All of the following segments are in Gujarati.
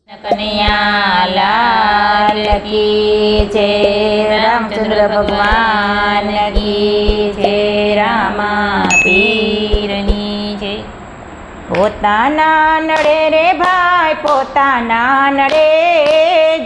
કનૈયા લાલ કી જય, રામચંદ્ર ભગવાન કી જય, રામા પીરની જય। પોતાના નડે રે ભાઈ પોતાના નડે,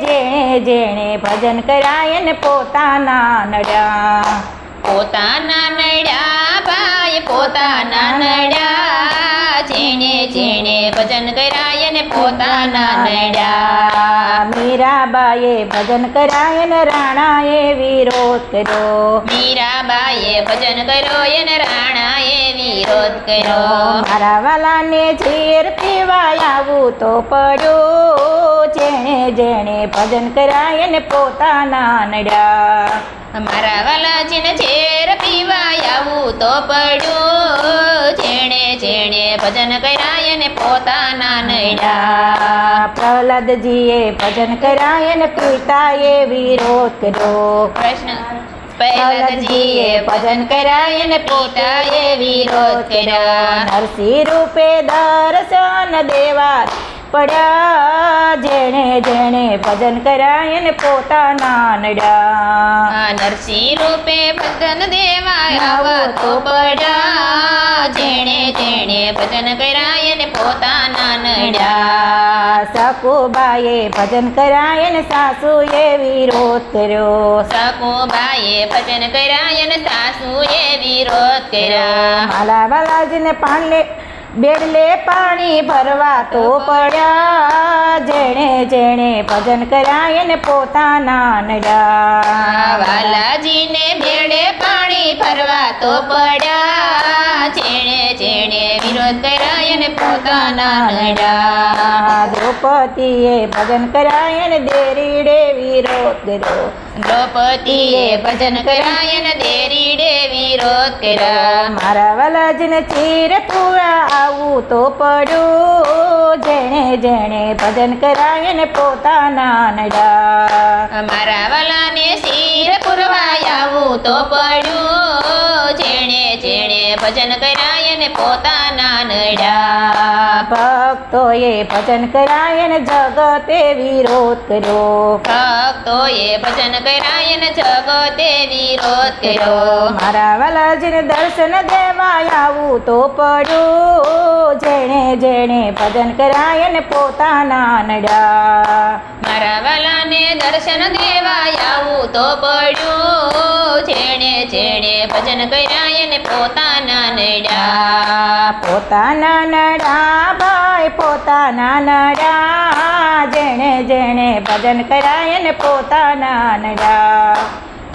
જેણે જેણે ભજન કરાય ને પોતાના નડ્યા। પોતાના નડ્યા ભાઈ પોતાના નડ્યા, જેણે જેણે ભજન કરાય ને પોતાના નડ્યા। મીરાબાઈએ ભજન કરાય ને રાણાએ વિરોધ કર્યો, મીરાબાઈએ ભજન કર્યો એને રાણાએ વિરોધ કર્યો। મારા વાલાને ઝેર પીવાય આવું તો પડ્યું, જેણે જેણે ભજન કરાય ને પોતાના નડ્યા। મારા વાલાજીને ઝેર પીવાય આવું તો પડ્યું, જેણે જેણે ભજન કરાય ને પોતાના નડ્યા। પ્રહલાદજીએ ભજન કરાય ને પિતાએ વિરોધ કર્યો, પ્રહલાદજીએ ભજન કરાય ને પિતાએ વિરોધ કર્યા। નરસિંહ રૂપે દર્શન દેવા પડ્યા, જેણે જેણે ભજન કરાય ને પોતાના નડ્યા। નરસિંહ રૂપે ભજન દેવા આવા તો પડ્યા, જેણે જેણે ભજન કરાય ને પોતાના નડ્યા। સકુબાઈએ ભજન કરાય ને સાસુએ વિરોધ કર્યો, સકુબાઈએ ભજન કરાય ને સાસુએ વિરોધ કર્યા। માલા બાલાજીને બેડલે પાણી ભરવા તો પડ્યા, જેણે જેણે ભજન કરાય ને પોતાના નડ્યા। વાલાજીને બેડે પાણી ભરવા તો પડ્યા, જેણે જેણે વિરોધ કરાય ને પોતાના નડ્યા। દ્રૌપદીએ ભજન કરાય ને દેરીડે વિરોધ કર્યો, દ્રૌપદીએ ભજન કરાય ને દેરીડે વિરોધ કર્યા। મારા વાલાજીને ચીર પૂરા આવું તો પડ્યું, જેણે જેણે ભજન કરાય ને પોતાના નડ્યા। મારા વાલાને શિર પુરવાય આવું તો પડ્યું, જેણે જેણે ભજન કરાય ને પોતાના નડ્યા। ભક્તોએ ભજન કરાય ને જગતે વિરોધ કર્યો, ભક્તોએ ભજન કરાય ને જગતે વિરોધ કર્યો। મારા વાલાજીને દર્શન દેવાય આવું તો પડ્યું, જેણે જેણે ભજન કરાય ને પોતાના નડ્યા। મારા વાલાને દર્શન દેવાય આવું તો પડ્યું, જેણે જેણે ભજન કરાય ને પોતાના નડ્યા। પોતાના નડ્યા ભાઈ પોતાના નડ્યા, જેણે જેણે ભજન કરાય ને પોતાના નડ્યા।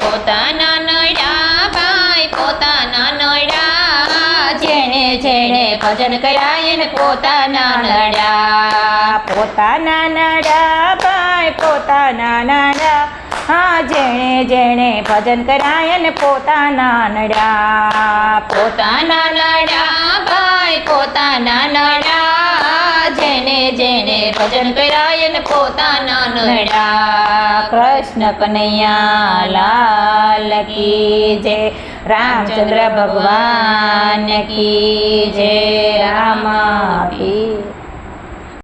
પોતાના નડ્યા ભાઈ પોતાના નડ્યા, જેણે જેણે ભજન કરાય ને પોતાના નડ્યા। પોતાના નડ્યા ભાઈ પોતાના નડ્યા, જેણે જેણે ભજન કરાય ને પોતાના નડ્યા। પોતાના નડ્યા ભાઈ પોતાના નડ્યા, જેણે જેણે ભજન કરાય ને પોતાના નડ્યા। કૃષ્ણ કનૈયા લાલ કી જય, રામચંદ્ર ભગવાન કી જય, રામા પીર।